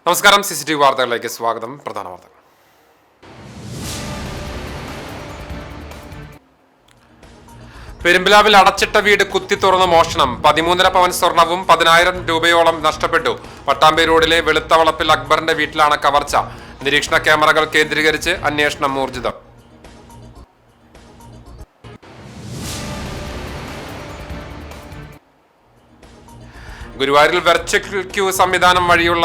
നമസ്കാരം. CCTV വാർത്തകളിലേക്ക് സ്വാഗതം. പ്രധാന വാർത്തകൾ. പെരുമ്പിലാവിൽ അടച്ചിട്ട വീട് കുത്തി തുറന്ന് മോഷണം. 13.5 പവൻ സ്വർണവും 10,000 രൂപയോളം നഷ്ടപ്പെട്ടു. പട്ടാമ്പി റോഡിലെ വെളുത്തവളപ്പിൽ അക്ബറിന്റെ വീട്ടിലാണ് കവർച്ച. നിരീക്ഷണ ക്യാമറകൾ കേന്ദ്രീകരിച്ച് അന്വേഷണം ഊർജിതം. ഗുരുവായൂരിൽ വെർച്വൽ ക്യൂ സംവിധാനം വഴിയുള്ള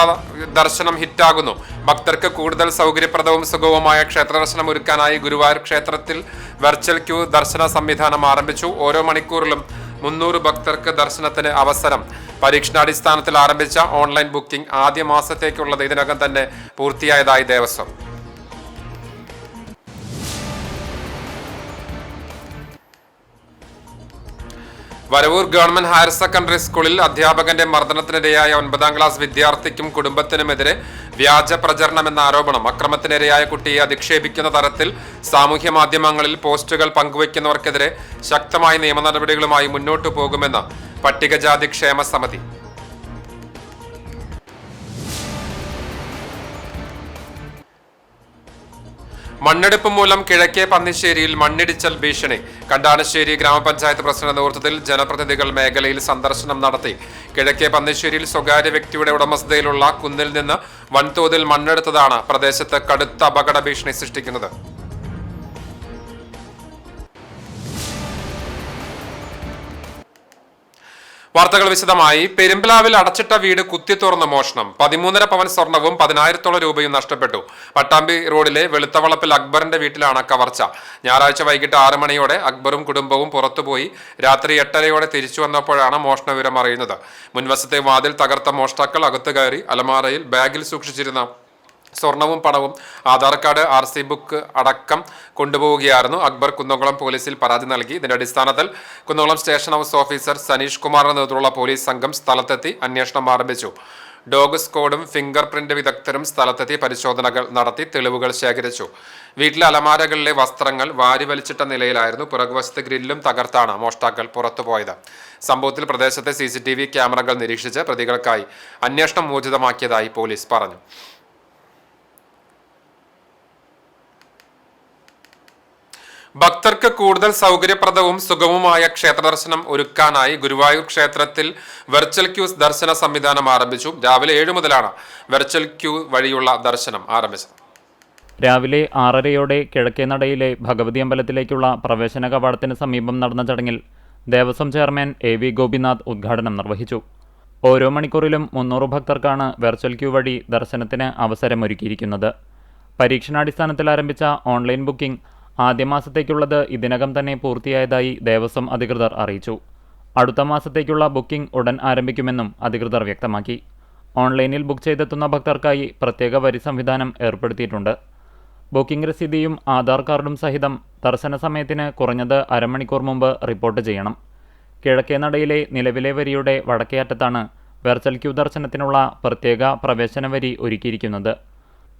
ദർശനം ഹിറ്റാകുന്നു. ഭക്തർക്ക് കൂടുതൽ സൗകര്യപ്രദവും സുഗമവുമായ ക്ഷേത്ര ദർശനം ഒരുക്കാനായി ഗുരുവായൂർ ക്ഷേത്രത്തിൽ വെർച്വൽ ക്യൂ ദർശന സംവിധാനം ആരംഭിച്ചു. ഓരോ മണിക്കൂറിലും 300 ഭക്തർക്ക് ദർശനത്തിന് അവസരം. പരീക്ഷണാടിസ്ഥാനത്തിൽ ആരംഭിച്ച ഓൺലൈൻ ബുക്കിംഗ് ആദ്യ മാസത്തേക്കുള്ളത് ഇതിനകം തന്നെ പൂർത്തിയായതായി Devaswom. Varavoor government higher secondary സ്കൂളിൽ അധ്യാപകന്റെ മർദ്ദനത്തിനിരയായ 9ാം ക്ലാസ് വിദ്യാർത്ഥിക്കും കുടുംബത്തിനുമെതിരെ വ്യാജ പ്രചരണമെന്ന ആരോപണം. അക്രമത്തിനിരയായ കുട്ടിയെ അധിക്ഷേപിക്കുന്ന തരത്തിൽ സാമൂഹ്യ മാധ്യമങ്ങളിൽ പോസ്റ്റുകൾ പങ്കുവയ്ക്കുന്നവർക്കെതിരെ ശക്തമായ നിയമ നടപടികളുമായി മുന്നോട്ടു പോകുമെന്ന് പട്ടികജാതി ക്ഷേമ സമിതി. മണ്ണെടുപ്പ് മൂലം കിഴക്കേ പന്നിശ്ശേരിയിൽ മണ്ണിടിച്ചൽ ഭീഷണി. കണ്ടാനശ്ശേരി ഗ്രാമപഞ്ചായത്ത് പ്രസിഡന്റ് നേതൃത്വത്തിൽ ജനപ്രതിനിധികൾ മേഖലയിൽ സന്ദർശനം നടത്തി. കിഴക്കേ പന്നിശ്ശേരിയിൽ സ്വകാര്യ വ്യക്തിയുടെ ഉടമസ്ഥതയിലുള്ള കുന്നിൽ നിന്ന് വൻതോതിൽ മണ്ണെടുത്തതാണ് പ്രദേശത്ത് കടുത്ത അപകട ഭീഷണി സൃഷ്ടിക്കുന്നത്. വാർത്തകൾ വിശദമായി. പെരുമ്പിലാവിൽ അടച്ചിട്ട വീട് കുത്തി തുറന്ന് മോഷണം. 13.5 പവൻ സ്വർണവും 10,000 രൂപയും നഷ്ടപ്പെട്ടു. പട്ടാമ്പി റോഡിലെ വെളുത്തവളപ്പിൽ അക്ബറിന്റെ വീട്ടിലാണ് കവർച്ച. ഞായറാഴ്ച വൈകിട്ട് 6 മണിയോടെ അക്ബറും കുടുംബവും പുറത്തുപോയി. രാത്രി 8:30 തിരിച്ചു വന്നപ്പോഴാണ് മോഷണ വിവരം അറിയുന്നത്. മുൻവശത്തെ വാതിൽ തകർത്ത മോഷ്ടാക്കൾ അകത്ത് കയറി അലമാരയിൽ ബാഗിൽ സൂക്ഷിച്ചിരുന്ന സ്വർണവും പണവും ആധാർ കാർഡ് RC ബുക്ക് അടക്കം കൊണ്ടുപോവുകയായിരുന്നു. അക്ബർ കുന്നംകുളം പോലീസിൽ പരാതി നൽകി. ഇതിന്റെ അടിസ്ഥാനത്തിൽ Kunnamkulam station house officer Saneesh കുമാറിന്റെ നേതൃത്വത്തിലുള്ള പോലീസ് സംഘം സ്ഥലത്തെത്തി അന്വേഷണം ആരംഭിച്ചു. ഡോഗ് സ്ക്വാഡും ഫിംഗർ പ്രിന്റ് വിദഗ്ധരും സ്ഥലത്തെത്തി പരിശോധനകൾ നടത്തി തെളിവുകൾ ശേഖരിച്ചു. വീട്ടിലെ അലമാരകളിലെ വസ്ത്രങ്ങൾ വാരിവലിച്ചിട്ട നിലയിലായിരുന്നു. പുറകുവശത്ത് ഗ്രില്ലും തകർത്താണ് മോഷ്ടാക്കൾ പുറത്തുപോയത്. സംഭവത്തിൽ പ്രദേശത്തെ CCTV ക്യാമറകൾ നിരീക്ഷിച്ച് പ്രതികൾക്കായി അന്വേഷണം ഊർജിതമാക്കിയതായി പോലീസ് പറഞ്ഞു. ഭക്തർക്ക് കൂടുതൽ സൗകര്യപ്രദവും സുഗമവുമായ ക്ഷേത്ര ദർശനം ഒരുക്കാനായി ഗുരുവായൂർ ക്ഷേത്രത്തിൽ വെർച്വൽ ക്യൂ ദർശന സംവിധാനം ആരംഭിച്ചു. രാവിലെ 7 മുതലാണ് വെർച്വൽ ക്യൂ വഴിയുള്ള ദർശനം ആരംഭിച്ചത്. രാവിലെ 6:30 കിഴക്കേനടയിലെ ഭഗവതി അമ്പലത്തിലേക്കുള്ള പ്രവേശന കവാടത്തിന് സമീപം നടന്ന ചടങ്ങിൽ ദേവസ്വം ചെയർമാൻ AV ഗോപിനാഥ് ഉദ്ഘാടനം നിർവഹിച്ചു. ഓരോ മണിക്കൂറിലും 300 ഭക്തർക്കാണ് വെർച്വൽ ക്യൂ വഴി ദർശനത്തിന് അവസരമൊരുക്കിയിരിക്കുന്നത്. പരീക്ഷണാടിസ്ഥാനത്തിൽ ആരംഭിച്ച ഓൺലൈൻ ബുക്കിംഗ് ആദ്യ മാസത്തേക്കുള്ളത് ഇതിനകം തന്നെ പൂർത്തിയായതായി ദേവസ്വം അധികൃതർ അറിയിച്ചു. അടുത്ത മാസത്തേക്കുള്ള ബുക്കിംഗ് ഉടൻ ആരംഭിക്കുമെന്നും അധികൃതർ വ്യക്തമാക്കി. ഓൺലൈനിൽ ബുക്ക് ചെയ്തെത്തുന്ന ഭക്തർക്കായി പ്രത്യേക വരി സംവിധാനം ഏർപ്പെടുത്തിയിട്ടുണ്ട്. ബുക്കിംഗ് രസീതിയും ആധാർ കാർഡും സഹിതം ദർശന സമയത്തിന് കുറഞ്ഞത് അരമണിക്കൂർ മുമ്പ് റിപ്പോർട്ട് ചെയ്യണം. കിഴക്കേനടയിലെ നിലവിലെ വരിയുടെ വടക്കേ അറ്റത്താണ് വെർച്വൽ ക്യൂ ദർശനത്തിനുള്ള പ്രത്യേക പ്രവേശന വരി ഒരുക്കിയിരിക്കുന്നത്.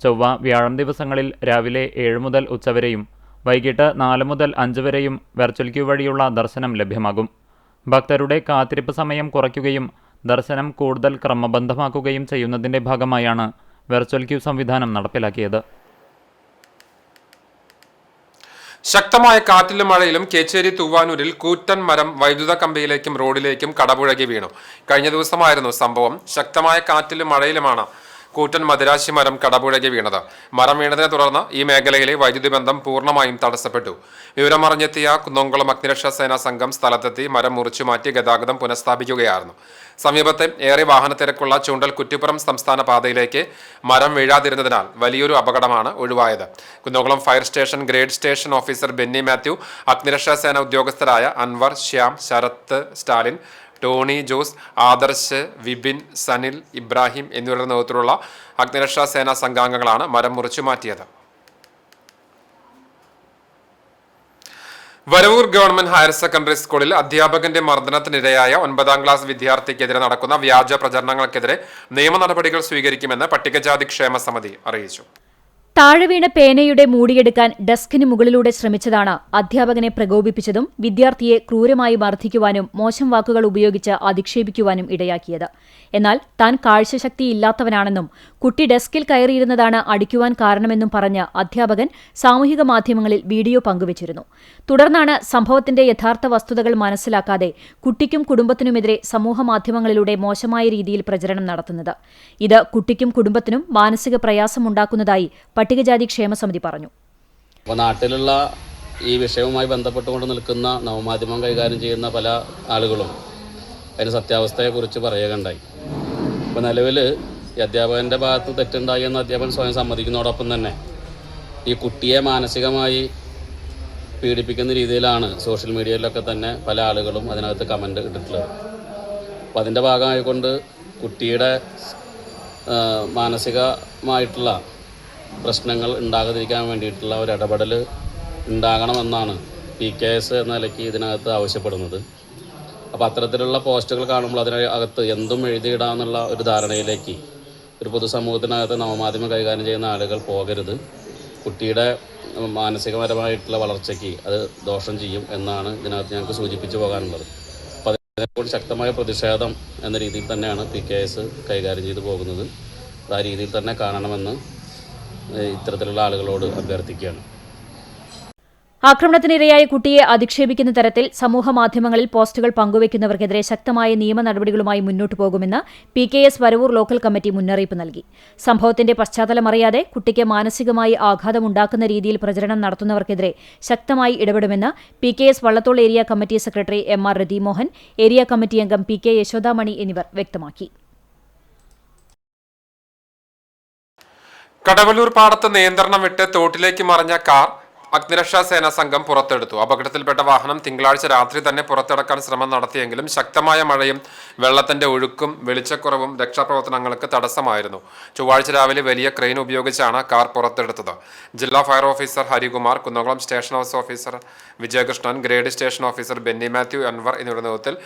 ചൊവ്വ, വ്യാഴം ദിവസങ്ങളിൽ രാവിലെ 7 മുതൽ ഉച്ചവരെയും വൈകിട്ട് 4 മുതൽ 5 വരെയും വെർച്വൽ ക്യൂ വഴിയുള്ള ദർശനം ലഭ്യമാകും. ഭക്തരുടെ കാത്തിരിപ്പ് സമയം കുറയ്ക്കുകയും ദർശനം കൂടുതൽ ക്രമബദ്ധമാക്കുകയും ചെയ്യുന്നതിന്റെ ഭാഗമായാണ് വെർച്വൽ ക്യൂ സംവിധാനം നടപ്പിലാക്കിയത്. ശക്തമായ കാറ്റിലും മഴയിലും കേച്ചേരി തൂവാനൂരിൽ കൂറ്റൻ മരം വൈദ്യുത കമ്പിയിലേക്കും റോഡിലേക്കും കടപുഴകി വീണു. കഴിഞ്ഞ ദിവസമായിരുന്നു സംഭവം. ശക്തമായ കാറ്റിലും മഴയിലുമാണ് കൂറ്റൻ മദിരാശി മരം കടപുഴകി വീണത്. മരം വീണതിനെ തുടർന്ന് ഈ മേഖലയിലെ വൈദ്യുതി ബന്ധം പൂർണ്ണമായും തടസ്സപ്പെട്ടു. വിവരമറിഞ്ഞെത്തിയ കുന്നംകുളം അഗ്നിരക്ഷാ സേനാ സംഘം സ്ഥലത്തെത്തി മരം മുറിച്ചുമാറ്റി ഗതാഗതം പുനഃസ്ഥാപിക്കുകയായിരുന്നു. സമീപത്തെ ഏറെ വാഹനത്തിരക്കുള്ള ചൂണ്ടൽ കുറ്റിപ്പുറം സംസ്ഥാന പാതയിലേക്ക് മരം വീഴാതിരുന്നതിനാൽ വലിയൊരു അപകടമാണ് ഒഴിവായത്. Kunnamkulam fire station grade station officer Benny Mathew, അഗ്നിരക്ഷാ സേന ഉദ്യോഗസ്ഥരായ അൻവർ, ശ്യാം, ശരത്ത്, സ്റ്റാലിൻ, ടോണി ജോസ്, ആദർശ്, വിപിൻ, സനിൽ, ഇബ്രാഹിം എന്നിവരുടെ നേതൃത്വത്തിലുള്ള അഗ്നിരക്ഷാ സേനാ സംഘാംഗങ്ങളാണ് മരം മുറിച്ചു മാറ്റിയത്. വരവൂർ ഗവൺമെന്റ് ഹയർ സെക്കൻഡറി സ്കൂളിൽ അധ്യാപകന്റെ മർദ്ദനത്തിനിരയായ 9ാം ക്ലാസ് വിദ്യാർത്ഥിക്കെതിരെ നടക്കുന്ന വ്യാജ പ്രചരണങ്ങൾക്കെതിരെ നിയമ നടപടികൾ സ്വീകരിക്കുമെന്ന് പട്ടികജാതി ക്ഷേമ സമിതി അറിയിച്ചു. താഴെ വീണ പേനയുടെ മൂടിയെടുക്കാൻ ഡെസ്കിന് മുകളിലൂടെ ശ്രമിച്ചതാണ് അധ്യാപകനെ പ്രകോപിപ്പിച്ചതും വിദ്യാർത്ഥിയെ ക്രൂരമായി മർദ്ദിക്കുവാനും മോശം വാക്കുകൾ ഉപയോഗിച്ച് അധിക്ഷേപിക്കുവാനും ഇടയാക്കിയത്. എന്നാൽ താൻ കാഴ്ചശക്തിയില്ലാത്തവനാണെന്നും കുട്ടി ഡെസ്കിൽ കയറിയിരുന്നതാണ് അടിക്കുവാൻ കാരണമെന്നും പറഞ്ഞ് അധ്യാപകൻ സാമൂഹിക മാധ്യമങ്ങളിൽ വീഡിയോ പങ്കുവച്ചിരുന്നു. തുടർന്നാണ് സംഭവത്തിന്റെ യഥാർത്ഥ വസ്തുതകൾ മനസ്സിലാക്കാതെ കുട്ടിക്കും കുടുംബത്തിനുമെതിരെ സമൂഹമാധ്യമങ്ങളിലൂടെ മോശമായ രീതിയിൽ പ്രചരണം നടത്തുന്നത്. ഇത് കുട്ടിക്കും കുടുംബത്തിനും മാനസിക പ്രയാസമുണ്ടാക്കുന്നതായി പട്ടികജാതി ക്ഷേമസമിതി പറഞ്ഞു. അപ്പോൾ നാട്ടിലുള്ള ഈ വിഷയവുമായി ബന്ധപ്പെട്ടുകൊണ്ട് നിൽക്കുന്ന നവമാധ്യമം കൈകാര്യം ചെയ്യുന്ന പല ആളുകളും അതിൻ്റെ സത്യാവസ്ഥയെക്കുറിച്ച് പറയുകയുണ്ടായി. ഇപ്പോൾ നിലവിൽ ഈ അധ്യാപകൻ്റെ ഭാഗത്ത് തെറ്റുണ്ടായി എന്ന് അധ്യാപകൻ സ്വയം സമ്മതിക്കുന്നതോടൊപ്പം തന്നെ ഈ കുട്ടിയെ മാനസികമായി പീഡിപ്പിക്കുന്ന രീതിയിലാണ് സോഷ്യൽ മീഡിയയിലൊക്കെ തന്നെ പല ആളുകളും അതിനകത്ത് കമൻ്റ് ഇട്ടിട്ടുള്ളത്. അപ്പോൾ അതിൻ്റെ ഭാഗമായിക്കൊണ്ട് കുട്ടിയുടെ മാനസികമായിട്ടുള്ള പ്രശ്നങ്ങൾ ഉണ്ടാകാതിരിക്കാൻ വേണ്ടിയിട്ടുള്ള ഒരു ഇടപെടൽ ഉണ്ടാകണമെന്നാണ് PKS എന്ന നിലയ്ക്ക് ഇതിനകത്ത് ആവശ്യപ്പെടുന്നത്. അപ്പോൾ അത്തരത്തിലുള്ള പോസ്റ്റുകൾ കാണുമ്പോൾ അതിനകത്ത് എന്തും എഴുതിയിടാമെന്നുള്ള ഒരു ധാരണയിലേക്ക് ഒരു പൊതുസമൂഹത്തിനകത്ത് നവമാധ്യമം കൈകാര്യം ചെയ്യുന്ന ആളുകൾ പോകരുത്. കുട്ടിയുടെ മാനസികപരമായിട്ടുള്ള വളർച്ചയ്ക്ക് അത് ദോഷം ചെയ്യും എന്നാണ് ഇതിനകത്ത് ഞങ്ങൾക്ക് സൂചിപ്പിച്ചു പോകാനുള്ളത്. അപ്പോൾ അതിനെക്കുറിച്ച് ശക്തമായ പ്രതിഷേധം എന്ന രീതിയിൽ തന്നെയാണ് PKS കൈകാര്യം ചെയ്തു പോകുന്നത്. ആ രീതിയിൽ തന്നെ കാണണമെന്ന് ഇത്തരത്തിലുള്ള ആളുകളോട് അഭ്യർത്ഥിക്കുകയാണ്. ആക്രമണത്തിനിരയായ കുട്ടിയെ അധിക്ഷേപിക്കുന്ന തരത്തിൽ സമൂഹമാധ്യമങ്ങളിൽ പോസ്റ്റുകൾ പങ്കുവയ്ക്കുന്നവർക്കെതിരെ ശക്തമായ നിയമ നടപടികളുമായി മുന്നോട്ടു പോകുമെന്ന് PKS വരവൂർ ലോക്കൽ കമ്മിറ്റി മുന്നറിയിപ്പ് നൽകി. സംഭവത്തിന്റെ പശ്ചാത്തലമറിയാതെ കുട്ടിക്ക് മാനസികമായി ആഘാതമുണ്ടാക്കുന്ന രീതിയിൽ പ്രചരണം നടത്തുന്നവർക്കെതിരെ ശക്തമായി ഇടപെടുമെന്ന് PKS Vallathol area committee secretary MR Rathimohan, area committee അംഗം PK യശോദാമണി എന്നിവർ വ്യക്തമാക്കി. കടവല്ലൂർ പാടത്ത് നിയന്ത്രണം വിട്ട് തോട്ടിലേക്ക് മറിഞ്ഞ കാർ അഗ്നിരക്ഷാ സേനാ സംഘം പുറത്തെടുത്തു. അപകടത്തിൽപ്പെട്ട വാഹനം തിങ്കളാഴ്ച രാത്രി തന്നെ പുറത്തെടുക്കാൻ ശ്രമം നടത്തിയെങ്കിലും ശക്തമായ മഴയും വെള്ളത്തിന്റെ ഒഴുക്കും വെളിച്ചക്കുറവും രക്ഷാപ്രവർത്തനങ്ങൾക്ക് തടസ്സമായിരുന്നു. ചൊവ്വാഴ്ച രാവിലെ വലിയ ക്രെയിൻ ഉപയോഗിച്ചാണ് കാർ പുറത്തെടുത്തത്. ജില്ലാ fire officer Harikumar, Kunnamkulam station house officer Vijayakrishnan, grade station officer Benny Mathew, Anwar എന്നിവരുടെ നേതൃത്വത്തിൽ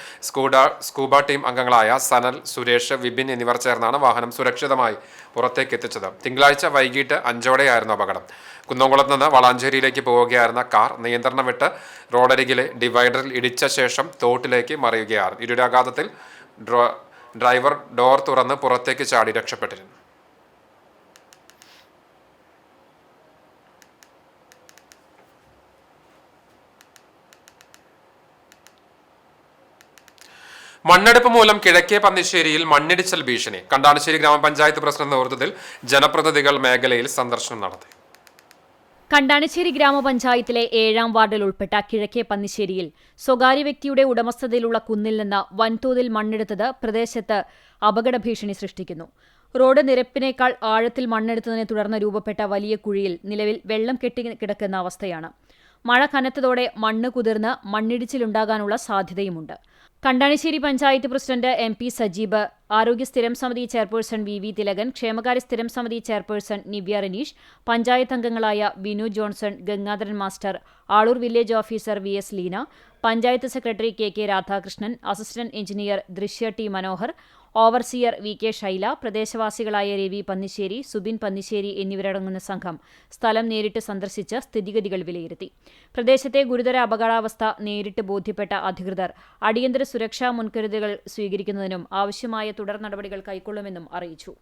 സ്കൂബ ടീം അംഗങ്ങളായ സനൽ, സുരേഷ്, വിപിൻ എന്നിവർ ചേർന്നാണ് വാഹനം സുരക്ഷിതമായി പുറത്തേക്ക് എത്തിച്ചത്. തിങ്കളാഴ്ച വൈകിട്ട് 5:00 അപകടം. കുന്നംകുളത്ത് നിന്ന് വളാഞ്ചേരിയിലേക്ക് പോവുകയായിരുന്ന കാർ നിയന്ത്രണം വിട്ട് റോഡരികിലെ ഡിവൈഡറിൽ ഇടിച്ച ശേഷം തോട്ടിലേക്ക് മറിയുകയായിരുന്നു. ഇരുടെ ആഘാതത്തിൽ ഡ്രൈവർ ഡോർ തുറന്ന് പുറത്തേക്ക് ചാടി രക്ഷപ്പെട്ടിരുന്നു. മണ്ണെടുപ്പ് മൂലം കിഴക്കേ പന്നിശ്ശേരിയിൽ മണ്ണിടിച്ചൽ ഭീഷണി. കണ്ടാണശ്ശേരി ഗ്രാമപഞ്ചായത്ത് പ്രസിഡന്റ് നേതൃത്വത്തിൽ ജനപ്രതിനിധികൾ മേഖലയിൽ സന്ദർശനം നടത്തി. കണ്ടാണശ്ശേരി ഗ്രാമപഞ്ചായത്തിലെ 7-ാം വാർഡിൽ ഉൾപ്പെട്ട കിഴക്കേ പന്നിശ്ശേരിയിൽ സ്വകാര്യ വ്യക്തിയുടെ ഉടമസ്ഥതയിലുള്ള കുന്നിൽ നിന്ന് വൻതോതിൽ മണ്ണെടുത്തത് പ്രദേശത്ത് അപകട ഭീഷണി സൃഷ്ടിക്കുന്നു. റോഡ് നിരപ്പിനേക്കാൾ ആഴത്തിൽ മണ്ണെടുത്തതിനെ തുടർന്ന് രൂപപ്പെട്ട വലിയ കുഴിയിൽ നിലവിൽ വെള്ളം കെട്ടിക്കിടക്കുന്ന അവസ്ഥയാണ്. മഴ കനത്തതോടെ മണ്ണ് കുതിർന്ന് മണ്ണിടിച്ചിലുണ്ടാകാനുള്ള സാധ്യതയുമുണ്ട്. കണ്ടാണശ്ശേരി പഞ്ചായത്ത് പ്രസിഡന്റ് MP സജീബ്, ആരോഗ്യ സ്ഥിരം സമിതി ചെയർപേഴ്സൺ VV തിലകൻ, ക്ഷേമകാര്യ സ്ഥിരം സമിതി ചെയർപേഴ്സൺ നിവ്യ റനീഷ്, പഞ്ചായത്ത് അംഗങ്ങളായ Binu Johnson, Gangadharan master, Aloor village officer VS Leena, panchayat secretary KK Radhakrishnan, assistant engineer Drishya T Manohar, overseer VK Shaila, പ്രദേശവാസികളായ രവി പന്നിശ്ശേരി, സുബിൻ പന്നിശ്ശേരി എന്നിവരടങ്ങുന്ന സംഘം സ്ഥലം നേരിട്ട് സന്ദർശിച്ച് സ്ഥിതിഗതികൾ വിലയിരുത്തി. പ്രദേശത്തെ ഗുരുതര അപകടാവസ്ഥ നേരിട്ട് ബോധ്യപ്പെട്ട അധികൃതർ അടിയന്തര സുരക്ഷാ മുൻകരുതലുകൾ സ്വീകരിക്കുന്നതിനും ആവശ്യമായ തുടർ നടപടികൾ കൈക്കൊള്ളുമെന്നും അറിയിച്ചു.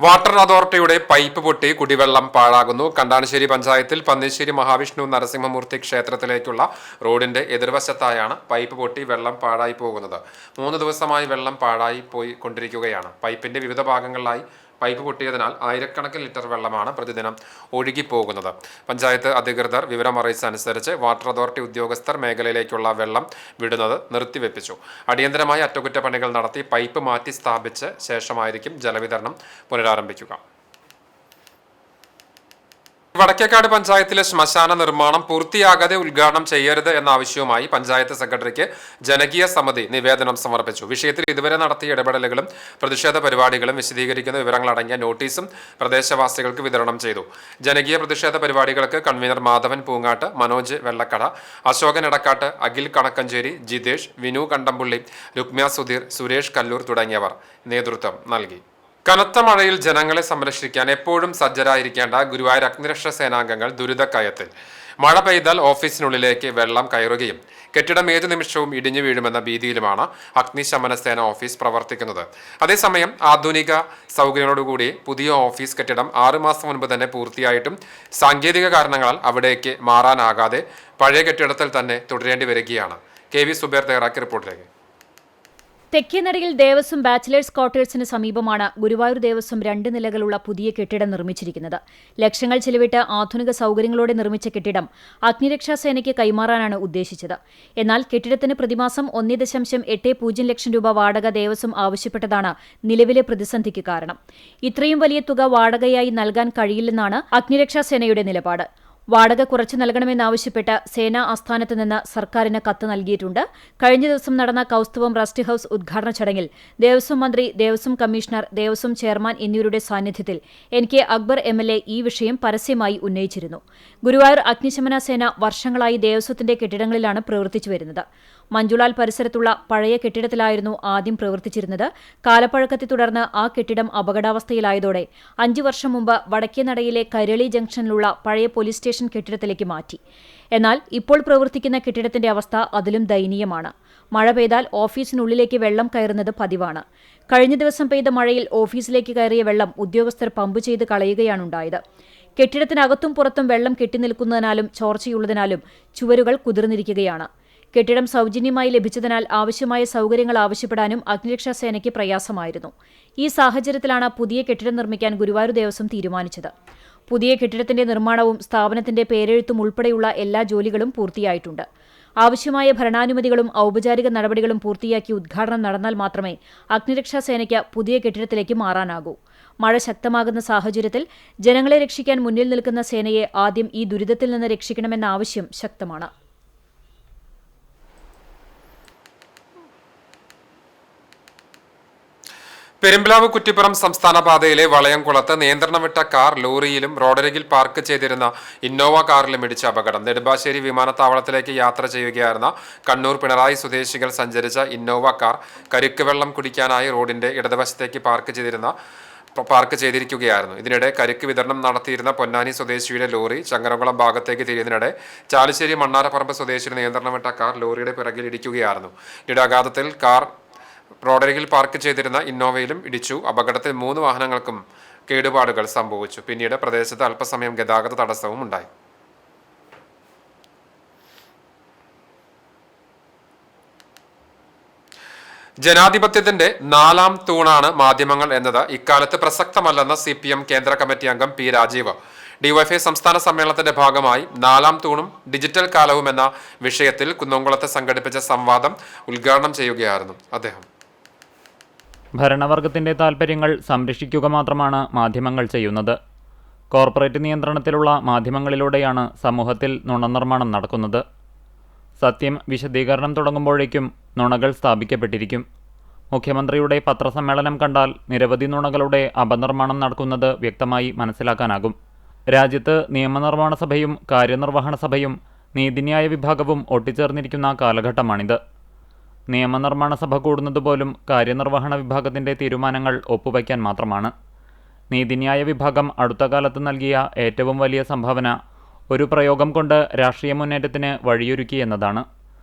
വാട്ടർ അതോറിറ്റിയുടെ പൈപ്പ് പൊട്ടി കുടിവെള്ളം പാഴാകുന്നു. കണ്ടാണശ്ശേരി പഞ്ചായത്തിൽ പന്നിശ്ശേരി മഹാവിഷ്ണു നരസിംഹമൂർത്തി ക്ഷേത്രത്തിലേക്കുള്ള റോഡിന്റെ എതിർവശത്തായാണ് പൈപ്പ് പൊട്ടി വെള്ളം പാഴായി പോകുന്നത്. 3 ദിവസമായി വെള്ളം പാഴായി പോയി കൊണ്ടിരിക്കുകയാണ്. പൈപ്പിന്റെ വിവിധ ഭാഗങ്ങളിലായി പൈപ്പ് പൊട്ടിയതിനാൽ ആയിരക്കണക്കിന് ലിറ്റർ വെള്ളമാണ് പ്രതിദിനം ഒഴുകിപ്പോകുന്നത്. പഞ്ചായത്ത് അധികൃതർ വിവരമറിയിച്ചനുസരിച്ച് വാട്ടർ അതോറിറ്റി ഉദ്യോഗസ്ഥർ മേഖലയിലേക്കുള്ള വെള്ളം വിടുന്നത് നിർത്തിവെപ്പിച്ചു. അടിയന്തരമായി അറ്റകുറ്റപ്പണികൾ നടത്തി പൈപ്പ് മാറ്റി സ്ഥാപിച്ച ശേഷമായിരിക്കും ജലവിതരണം പുനരാരംഭിക്കുക. വടക്കേക്കാട് പഞ്ചായത്തിലെ ശ്മശാന നിർമ്മാണം പൂർത്തിയാകാതെ ഉദ്ഘാടനം ചെയ്യരുത് എന്ന ആവശ്യവുമായി പഞ്ചായത്ത് സെക്രട്ടറിക്ക് ജനകീയ സമിതി നിവേദനം സമർപ്പിച്ചു. വിഷയത്തിൽ ഇതുവരെ നടത്തിയ ഇടപെടലുകളും പ്രതിഷേധ പരിപാടികളും വിശദീകരിക്കുന്ന വിവരങ്ങളടങ്ങിയ നോട്ടീസും പ്രദേശവാസികൾക്ക് വിതരണം ചെയ്തു. ജനകീയ പ്രതിഷേധ പരിപാടികൾക്ക് കൺവീനർ മാധവൻ പൂങ്ങാട്ട്, മനോജ് വെള്ളക്കട, അശോകൻ എടക്കാട്ട്, അഖിൽ കണക്കഞ്ചേരി, ജിതേഷ്, വിനു കണ്ടംപുള്ളി, രുക്മ്യ സുധീർ, സുരേഷ് കല്ലൂർ തുടങ്ങിയവർ നേതൃത്വം നൽകി. കനത്ത മഴയിൽ ജനങ്ങളെ സംരക്ഷിക്കാൻ എപ്പോഴും സജ്ജരായിരിക്കേണ്ട ഗുരുവായൂർ അഗ്നിരക്ഷാ സേനാംഗങ്ങൾ ദുരിതക്കയത്തിൽ. മഴ പെയ്താൽ ഓഫീസിനുള്ളിലേക്ക് വെള്ളം കയറുകയും കെട്ടിടം ഏതു നിമിഷവും ഇടിഞ്ഞു വീഴുമെന്ന ഭീതിയിലുമാണ് അഗ്നിശമന സേന ഓഫീസ് പ്രവർത്തിക്കുന്നത്. അതേസമയം ആധുനിക സൗകര്യങ്ങളോടുകൂടി പുതിയ ഓഫീസ് കെട്ടിടം 6 മാസം മുൻപ് തന്നെ പൂർത്തിയായിട്ടും സാങ്കേതിക കാരണങ്ങളാൽ അവിടേക്ക് മാറാനാകാതെ പഴയ കെട്ടിടത്തിൽ തന്നെ തുടരേണ്ടി വരികയാണ്. KV സുബേർ തയ്യാറാക്കിയ റിപ്പോർട്ടിലേക്ക്. തെക്കേനടയിൽ ദേവസ്വം ബാച്ചിലേഴ്സ് ക്വാർട്ടേഴ്സിന് സമീപമാണ് ഗുരുവായൂർ ദേവസ്വം 2 നിലകളുള്ള പുതിയ കെട്ടിടം നിർമ്മിച്ചിരിക്കുന്നത്. ലക്ഷങ്ങൾ ചെലവിട്ട് ആധുനിക സൗകര്യങ്ങളോടെ നിർമ്മിച്ച കെട്ടിടം അഗ്നിരക്ഷാസേനയ്ക്ക് കൈമാറാനാണ് ഉദ്ദേശിച്ചത്. എന്നാൽ കെട്ടിടത്തിന് പ്രതിമാസം 1.80 ലക്ഷം രൂപ വാടക ദേവസ്വം ആവശ്യപ്പെട്ടതാണ് നിലവിലെ പ്രതിസന്ധിക്ക് കാരണം. ഇത്രയും വലിയ തുക വാടകയായി നൽകാൻ കഴിയില്ലെന്നാണ് അഗ്നിരക്ഷാസേനയുടെ നിലപാട്. വാടക കുറച്ചു നൽകണമെന്നാവശ്യപ്പെട്ട് സേനാ ആസ്ഥാനത്ത് നിന്ന് സർക്കാരിന് കത്ത് നൽകിയിട്ടുണ്ട്. കഴിഞ്ഞ ദിവസം നടന്ന കൌസ്തുഭം റെസ്റ്റ് ഹൌസ് ഉദ്ഘാടന ചടങ്ങിൽ ദേവസ്വം മന്ത്രി, ദേവസ്വം കമ്മീഷണർ, ദേവസ്വം ചെയർമാൻ എന്നിവരുടെ സാന്നിധ്യത്തിൽ NK അക്ബർ MLA ഈ വിഷയം പരസ്യമായി ഉന്നയിച്ചിരുന്നു. ഗുരുവായൂർ അഗ്നിശമന സേന വർഷങ്ങളായി ദേവസ്വത്തിന്റെ കെട്ടിടങ്ങളിലാണ് പ്രവർത്തിച്ചു വരുന്നത്. മഞ്ജുളാൽ പരിസരത്തുള്ള പഴയ കെട്ടിടത്തിലായിരുന്നു ആദ്യം പ്രവർത്തിച്ചിരുന്നത്. കാലപ്പഴക്കത്തെ തുടർന്ന് ആ കെട്ടിടം അപകടാവസ്ഥയിലായതോടെ 5 വർഷം മുമ്പ് വടക്കേനടയിലെ കൈരളി ജംഗ്ഷനിലുള്ള പഴയ പോലീസ് സ്റ്റേഷൻ കെട്ടിടത്തിലേക്ക് മാറ്റി. എന്നാൽ ഇപ്പോൾ പ്രവർത്തിക്കുന്ന കെട്ടിടത്തിന്റെ അവസ്ഥ അതിലും ദയനീയമാണ്. മഴ പെയ്താൽ ഓഫീസിനുള്ളിലേക്ക് വെള്ളം കയറുന്നത് പതിവാണ്. കഴിഞ്ഞ ദിവസം പെയ്ത മഴയിൽ ഓഫീസിലേക്ക് കയറിയ വെള്ളം ഉദ്യോഗസ്ഥർ പമ്പ് ചെയ്ത് കളയുകയാണുണ്ടായത്. കെട്ടിടത്തിനകത്തും പുറത്തും വെള്ളം കെട്ടിനിൽക്കുന്നതിനാലും ചോർച്ചയുള്ളതിനാലും ചുവരുകൾ കുതിർന്നിരിക്കുകയാണ്. കെട്ടിടം സൗജന്യമായി ലഭിച്ചതിനാൽ ആവശ്യമായ സൗകര്യങ്ങൾ ആവശ്യപ്പെടാനും അഗ്നിരക്ഷാസേനയ്ക്ക് പ്രയാസമായിരുന്നു. ഈ സാഹചര്യത്തിലാണ് പുതിയ കെട്ടിടം നിർമ്മിക്കാൻ ഗുരുവായൂർ ദേവസ്വം തീരുമാനിച്ചത്. പുതിയ കെട്ടിടത്തിന്റെ നിർമ്മാണവും സ്ഥാപനത്തിന്റെ പേരെഴുത്തും ഉൾപ്പെടെയുള്ള എല്ലാ ജോലികളും പൂർത്തിയായിട്ടുണ്ട്. ആവശ്യമായ ഭരണാനുമതികളും ഔപചാരിക നടപടികളും പൂർത്തിയാക്കി ഉദ്ഘാടനം നടന്നാൽ മാത്രമേ അഗ്നിരക്ഷാസേനയ്ക്ക് പുതിയ കെട്ടിടത്തിലേക്ക് മാറാനാകൂ. മഴ ശക്തമാകുന്ന സാഹചര്യത്തിൽ ജനങ്ങളെ രക്ഷിക്കാൻ മുന്നിൽ നിൽക്കുന്ന സേനയെ ആദ്യം ഈ ദുരിതത്തിൽ നിന്ന് രക്ഷിക്കണമെന്ന ആവശ്യം ശക്തമാണ്. പെരുമ്പിലാവ് കുറ്റിപ്പുറം സംസ്ഥാന പാതയിലെ വളയംകുളത്ത് നിയന്ത്രണം വിട്ട കാർ ലോറിയിലും റോഡരികിൽ പാർക്ക് ചെയ്തിരുന്ന ഇന്നോവ കാറിലും ഇടിച്ച അപകടം. നെടുമ്പാശ്ശേരി വിമാനത്താവളത്തിലേക്ക് യാത്ര ചെയ്യുകയായിരുന്ന കണ്ണൂർ പിണറായി സ്വദേശികൾ സഞ്ചരിച്ച ഇന്നോവ കാർ കരിക്കുവെള്ളം കുടിക്കാനായി റോഡിന്റെ ഇടതുവശത്തേക്ക് പാർക്ക് ചെയ്തിരിക്കുകയായിരുന്നു. ഇതിനിടെ കരിക്ക് വിതരണം നടത്തിയിരുന്ന പൊന്നാനി സ്വദേശിയുടെ ലോറി ചങ്ങരംകുളം ഭാഗത്തേക്ക് തിരിയുന്നതിനിടെ ചാലിശ്ശേരി മണ്ണാരപ്പറമ്പ് സ്വദേശിയുടെ നിയന്ത്രണം വിട്ട കാർ ലോറിയുടെ പിറകിൽ ഇടിക്കുകയായിരുന്നു. ഇടാഘാതത്തിൽ കാർ റോഡരികിൽ പാർക്ക് ചെയ്തിരുന്ന ഇന്നോവയിലും ഇടിച്ചു. അപകടത്തിൽ 3 വാഹനങ്ങൾക്കും കേടുപാടുകൾ സംഭവിച്ചു. പിന്നീട് പ്രദേശത്ത് അല്പസമയം ഗതാഗത തടസ്സവും ഉണ്ടായി. ജനാധിപത്യത്തിന്റെ 4ാം തൂണാണ് മാധ്യമങ്ങൾ എന്നത് ഇക്കാലത്ത് പ്രസക്തമല്ലെന്ന് CPM കേന്ദ്ര കമ്മിറ്റി അംഗം P. രാജീവ് DYFI സംസ്ഥാന സമ്മേളനത്തിന്റെ ഭാഗമായി 4ാം തൂണും ഡിജിറ്റൽ കാലവും എന്ന വിഷയത്തിൽ കുന്നംകുളത്ത് സംഘടിപ്പിച്ച സംവാദം ഉദ്ഘാടനം ചെയ്യുകയായിരുന്നു അദ്ദേഹം. ഭരണവർഗത്തിന്റെ താൽപ്പര്യങ്ങൾ സംരക്ഷിക്കുക മാത്രമാണ് മാധ്യമങ്ങൾ ചെയ്യുന്നത്. കോർപ്പറേറ്റ് നിയന്ത്രണത്തിലുള്ള മാധ്യമങ്ങളിലൂടെയാണ് സമൂഹത്തിൽ നുണനിർമ്മാണം നടക്കുന്നത്. സത്യം വിശദീകരണം തുടങ്ങുമ്പോഴേക്കും നുണകൾ സ്ഥാപിക്കപ്പെട്ടിരിക്കും. മുഖ്യമന്ത്രിയുടെ പത്രസമ്മേളനം കണ്ടാൽ നിരവധി നുണകളുടെ അപനിർമ്മാണം നടക്കുന്നത് വ്യക്തമായി മനസ്സിലാക്കാനാകും. രാജ്യത്ത് നിയമനിർമ്മാണ സഭയും കാര്യനിർവഹണ സഭയും നീതിന്യായ വിഭാഗവും ഒട്ടിച്ചേർന്നിരിക്കുന്ന കാലഘട്ടമാണിത്. നിയമനിർമ്മാണ സഭ കൂടുന്നതുപോലും കാര്യനിർവഹണ വിഭാഗത്തിൻ്റെ തീരുമാനങ്ങൾ ഒപ്പുവയ്ക്കാൻ മാത്രമാണ്. നീതിന്യായ വിഭാഗം അടുത്ത കാലത്ത് നൽകിയ ഏറ്റവും വലിയ സംഭാവന ഒരു പ്രയോഗം കൊണ്ട് രാഷ്ട്രീയ മുന്നേറ്റത്തിന് വഴിയൊരുക്കി എന്നതാണ്.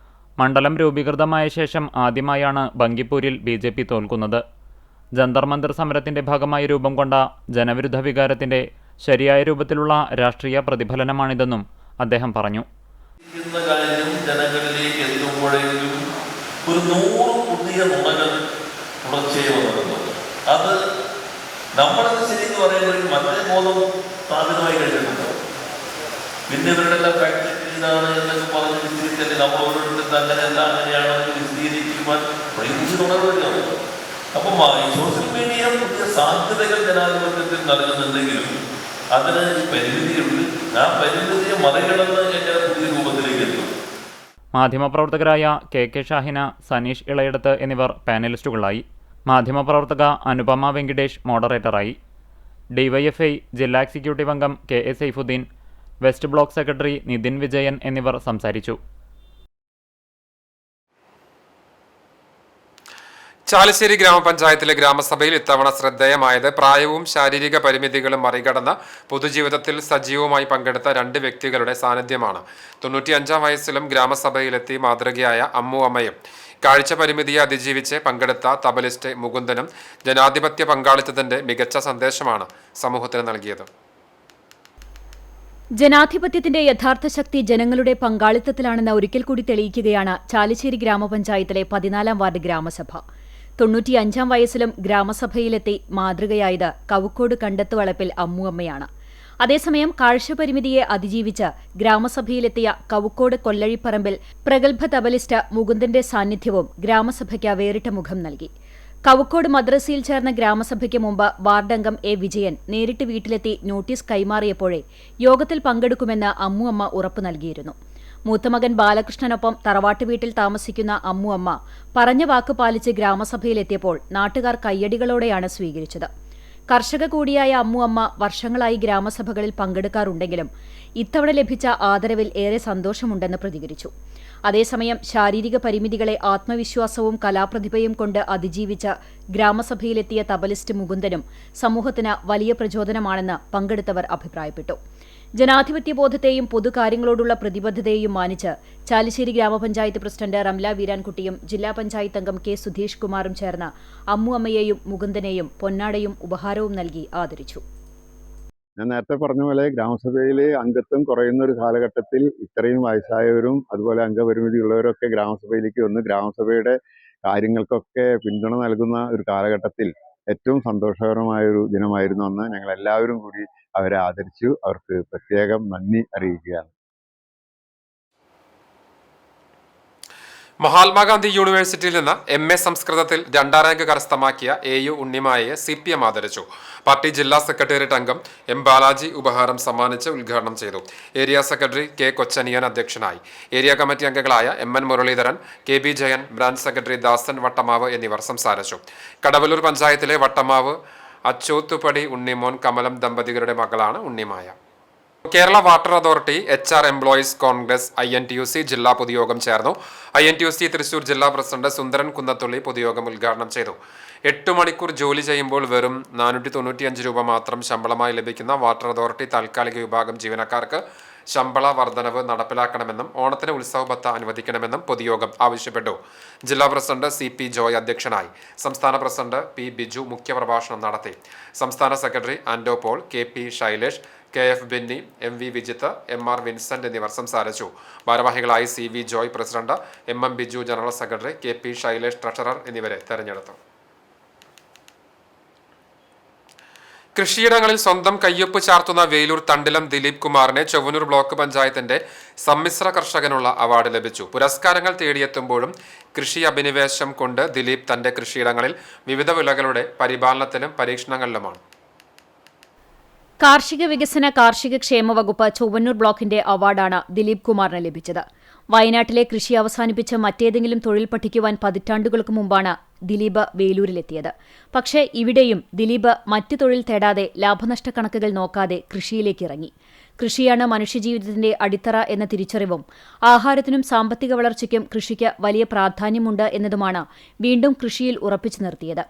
മണ്ഡലം രൂപീകൃതമായ ശേഷം ആദ്യമായാണ് ബങ്കിപ്പൂരിൽ BJP തോൽക്കുന്നത്. ജന്തർ മന്ദിർ സമരത്തിൻ്റെ ഭാഗമായി രൂപം കൊണ്ട ജനവിരുദ്ധ വികാരത്തിൻ്റെ ശരിയായ രൂപത്തിലുള്ള രാഷ്ട്രീയ പ്രതിഫലനമാണിതെന്നും അദ്ദേഹം പറഞ്ഞു. ഒരു 100 പുതിയ നുണകൾ തുടർച്ചയായി വന്നിട്ടുണ്ട്. അത് നമ്മളത് ശരിയെന്ന് പറയുമ്പോൾ മറ്റേ ബോധം സ്ഥാപിതമായി കഴിഞ്ഞിട്ടുണ്ട്. പിന്നെ ഇവരുടെ ഫാക്ട് ഇതാണ് എന്നൊക്കെ പറഞ്ഞ് വിശദീകരിച്ചല്ലേ നമ്മൾ ഓരോരുത്തർക്ക് അങ്ങനെയല്ല അങ്ങനെയാണെന്ന് വിശദീകരിക്കുവാൻ വലിയ നുണകളാണ്. അപ്പം സോഷ്യൽ മീഡിയ പുതിയ സാധ്യതകൾ ജനാധിപത്യത്തിൽ നൽകുന്നുണ്ടെങ്കിലും അതിന് പരിമിതിയുണ്ട്. ആ പരിമിതിയെ മറികടന്ന് എങ്ങനെ പുതിയ രൂപത്തിലേക്ക് എത്തും. മാധ്യമപ്രവർത്തകരായ കെ ഷാഹിന, സനീഷ് ഇളയടത്ത് എന്നിവർ പാനലിസ്റ്റുകളായി. മാധ്യമപ്രവർത്തക അനുപമ വെങ്കിടേഷ് മോഡറേറ്ററായി. ഡിവൈഎഫ്ഐ ജില്ലാ എക്സിക്യൂട്ടീവ് അംഗം K A. Saifuddin, west block secretary Nithin Vijayan എന്നിവർ സംസാരിച്ചു. ചാലിശ്ശേരി ഗ്രാമപഞ്ചായത്തിലെ ഗ്രാമസഭയിൽ ഇത്തവണ ശ്രദ്ധേയമായത് പ്രായവും ശാരീരിക പരിമിതികളും മറികടന്ന് പൊതുജീവിതത്തിൽ സജീവമായി പങ്കെടുത്ത 2 വ്യക്തികളുടെ സാന്നിധ്യമാണ്. 95-ാം വയസ്സിലും ഗ്രാമസഭയിലെത്തി മാതൃകയായ അമ്മു അമ്മയും കാഴ്ച പരിമിതിയെ അതിജീവിച്ച് പങ്കെടുത്ത തബലിസ്റ്റ് മുകുന്ദനും ജനാധിപത്യ പങ്കാളിത്തത്തിന്റെ മികച്ച സന്ദേശമാണ് സമൂഹത്തിന് നൽകിയത്. ജനാധിപത്യത്തിന്റെ യഥാർത്ഥ ശക്തി ജനങ്ങളുടെ പങ്കാളിത്തത്തിലാണെന്ന് ഒരിക്കൽ കൂടി തെളിയിക്കുകയാണ് ചാലിശ്ശേരി ഗ്രാമപഞ്ചായത്തിലെ 14-ാം വാർഡ് ഗ്രാമസഭ. 95-ാം വയസ്സിലും ഗ്രാമസഭയിലെത്തി മാതൃകയായത് കവുക്കോട് കണ്ടത്തുവളപ്പിൽ അമ്മുഅമ്മയാണ്. അതേസമയം കാഴ്ചപരിമിതിയെ അതിജീവിച്ച് ഗ്രാമസഭയിലെത്തിയ കവുക്കോട് കൊല്ലഴിപ്പറമ്പിൽ പ്രഗത്ഭ തബലിസ്റ്റ് മുകുന്ദന്റെ സാന്നിധ്യവും ഗ്രാമസഭയ്ക്ക് വേറിട്ട മുഖം നൽകി. കവുക്കോട് മദ്രസയിൽ ചേർന്ന ഗ്രാമസഭയ്ക്ക് മുമ്പ് വാർഡംഗം എ. വിജയൻ നേരിട്ട് വീട്ടിലെത്തി നോട്ടീസ് കൈമാറിയപ്പോഴേ യോഗത്തിൽ പങ്കെടുക്കുമെന്ന് അമ്മുഅമ്മ ഉറപ്പു നൽകിയിരുന്നു. മൂത്തമകൻ ബാലകൃഷ്ണനൊപ്പം തറവാട്ട് വീട്ടിൽ താമസിക്കുന്ന അമ്മുഅമ്മ പറഞ്ഞ വാക്ക് പാലിച്ച് ഗ്രാമസഭയിലെത്തിയപ്പോൾ നാട്ടുകാർ കയ്യടികളോടെയാണ് സ്വീകരിച്ചത്. കർഷക കൂടിയായ അമ്മുഅമ്മ വർഷങ്ങളായി ഗ്രാമസഭകളിൽ പങ്കെടുക്കാറുണ്ടെങ്കിലും ഇത്തവണ ലഭിച്ച ആദരവിൽ ഏറെ സന്തോഷമുണ്ടെന്ന് പ്രതികരിച്ചു. അതേസമയം ശാരീരിക പരിമിതികളെ ആത്മവിശ്വാസവും കലാപ്രതിഭയും കൊണ്ട് അതിജീവിച്ച ഗ്രാമസഭയിലെത്തിയ തബലിസ്റ്റ് മുകുന്ദനും സമൂഹത്തിന് വലിയ പ്രചോദനമാണെന്ന് പങ്കെടുത്തവർ അഭിപ്രായപ്പെട്ടു. ജനാധിപത്യബോധത്തെയും പൊതുകാര്യങ്ങളോടുള്ള പ്രതിബദ്ധതയെയും മാനിച്ച് ചാലിശ്ശേരി ഗ്രാമപഞ്ചായത്ത് പ്രസിഡന്റ് റംല വീരാൻകുട്ടിയും ജില്ലാ പഞ്ചായത്ത് അംഗം കെ. സുധീഷ് കുമാറും ചേർന്ന് അമ്മുഅമ്മയെയും മുകുന്ദനെയും പൊന്നാടയും ഉപഹാരവും നൽകി ആദരിച്ചു. ഞാൻ നേരത്തെ പറഞ്ഞ പോലെ ഗ്രാമസഭയിൽ അംഗത്വം കുറയുന്ന ഒരു കാലഘട്ടത്തിൽ ഇത്രയും വയസ്സായവരും അതുപോലെ അംഗപരിമിതിയുള്ളവരൊക്കെ ഗ്രാമസഭയിലേക്ക് വന്ന് ഗ്രാമസഭയുടെ കാര്യങ്ങൾക്കൊക്കെ പിന്തുണ നൽകുന്ന ഒരു കാലഘട്ടത്തിൽ ഏറ്റവും സന്തോഷകരമായ ഒരു ദിനമായിരുന്നു അന്ന്. ഞങ്ങൾ എല്ലാവരും കൂടി അവരെ ആദരിച്ചു. അവർക്ക് പ്രത്യേകം നന്ദി അറിയിക്കുകയാണ്. മഹാത്മാഗാന്ധി യൂണിവേഴ്സിറ്റിയിൽ നിന്ന് MA സംസ്കൃതത്തിൽ 2ാം റാങ്ക് കരസ്ഥമാക്കിയ AU ഉണ്ണിമായയെ CPM ആദരിച്ചു. പാർട്ടി ജില്ലാ സെക്രട്ടേറിയറ്റ് അംഗം M. ബാലാജി ഉപഹാരം സമ്മാനിച്ച് ഉദ്ഘാടനം ചെയ്തു. Area secretary K. കൊച്ചനിയൻ അധ്യക്ഷനായി. ഏരിയ കമ്മിറ്റി അംഗങ്ങളായ MN Muraleedharan, KB Jayan, branch secretary Dasan Vattamavu എന്നിവർ സംസാരിച്ചു. കടവല്ലൂർ പഞ്ചായത്തിലെ വട്ടമാവ് അച്ചോത്തുപടി ഉണ്ണിമോൻ കമലം ദമ്പതികളുടെ മകളാണ് Unnimaya. Kerala water authority HR employees Congress INTUC ജില്ലാ പൊതുയോഗം ചേർന്നു. INTUC തൃശൂർ ജില്ലാ പ്രസിഡന്റ് സുന്ദരൻ കുന്നത്തുള്ളി പൊതുയോഗം ഉദ്ഘാടനം ചെയ്തു. 8 മണിക്കൂർ ജോലി ചെയ്യുമ്പോൾ വെറും 495 രൂപ മാത്രം ശമ്പളമായി ലഭിക്കുന്ന വാട്ടർ അതോറിറ്റി താൽക്കാലിക വിഭാഗം ജീവനക്കാർക്ക് ശമ്പള വർധനവ് നടപ്പിലാക്കണമെന്നും ഓണത്തിന് ഉത്സവ ഭത്ത അനുവദിക്കണമെന്നും പൊതുയോഗം ആവശ്യപ്പെട്ടു. ജില്ലാ പ്രസിഡന്റ് CP ജോയ് അധ്യക്ഷനായി. സംസ്ഥാന പ്രസിഡന്റ് P. ബിജു മുഖ്യപ്രഭാഷണം നടത്തി. സംസ്ഥാന secretary Ando Paul, KP Shailesh, KF Benny, MV Vijith, MR Vincent എന്നിവർ സംസാരിച്ചു. ഭാരവാഹികളായി CV Joy president, MM Biju general secretary, KP Shailesh treasurer എന്നിവരെ തെരഞ്ഞെടുത്തു. കൃഷിയിടങ്ങളിൽ സ്വന്തം കയ്യൊപ്പ് ചാർത്തുന്ന വേലൂർ തണ്ടിലം ദിലീപ് കുമാറിനെ ചൊവ്വനൂർ ബ്ലോക്ക് പഞ്ചായത്തിന്റെ സമ്മിശ്ര കർഷകനുള്ള അവാർഡ് ലഭിച്ചു. പുരസ്കാരങ്ങൾ തേടിയെത്തുമ്പോഴും കൃഷി അഭിനിവേശം കൊണ്ട് ദിലീപ് തന്റെ കൃഷിയിടങ്ങളിൽ വിവിധ വിളകളുടെ പരിപാലനത്തിലും പരീക്ഷണങ്ങളിലുമാണ്. കാർഷിക വികസന കാർഷിക ക്ഷേമ വകുപ്പ് ചൊവ്വന്നൂർ ബ്ലോക്കിന്റെ അവാർഡാണ് ദിലീപ് കുമാറിന് ലഭിച്ചത്. വയനാട്ടിലെ കൃഷി അവസാനിപ്പിച്ച് മറ്റേതെങ്കിലും തൊഴിൽ പഠിക്കുവാൻ പതിറ്റാണ്ടുകൾക്ക് മുമ്പാണ് ദിലീപ് വേലൂരിലെത്തിയത്. പക്ഷേ ഇവിടെയും ദിലീപ് മറ്റു തൊഴിൽ തേടാതെ ലാഭനഷ്ട കണക്കുകൾ നോക്കാതെ കൃഷിയിലേക്ക് ഇറങ്ങി. കൃഷിയാണ് മനുഷ്യജീവിതത്തിന്റെ അടിത്തറ എന്ന തിരിച്ചറിവും ആഹാരത്തിനും സാമ്പത്തിക വളർച്ചയ്ക്കും കൃഷിക്ക് വലിയ പ്രാധാന്യമുണ്ട് എന്നതുമാണ് വീണ്ടും കൃഷിയിൽ ഉറപ്പിച്ചു നിർത്തിയത്.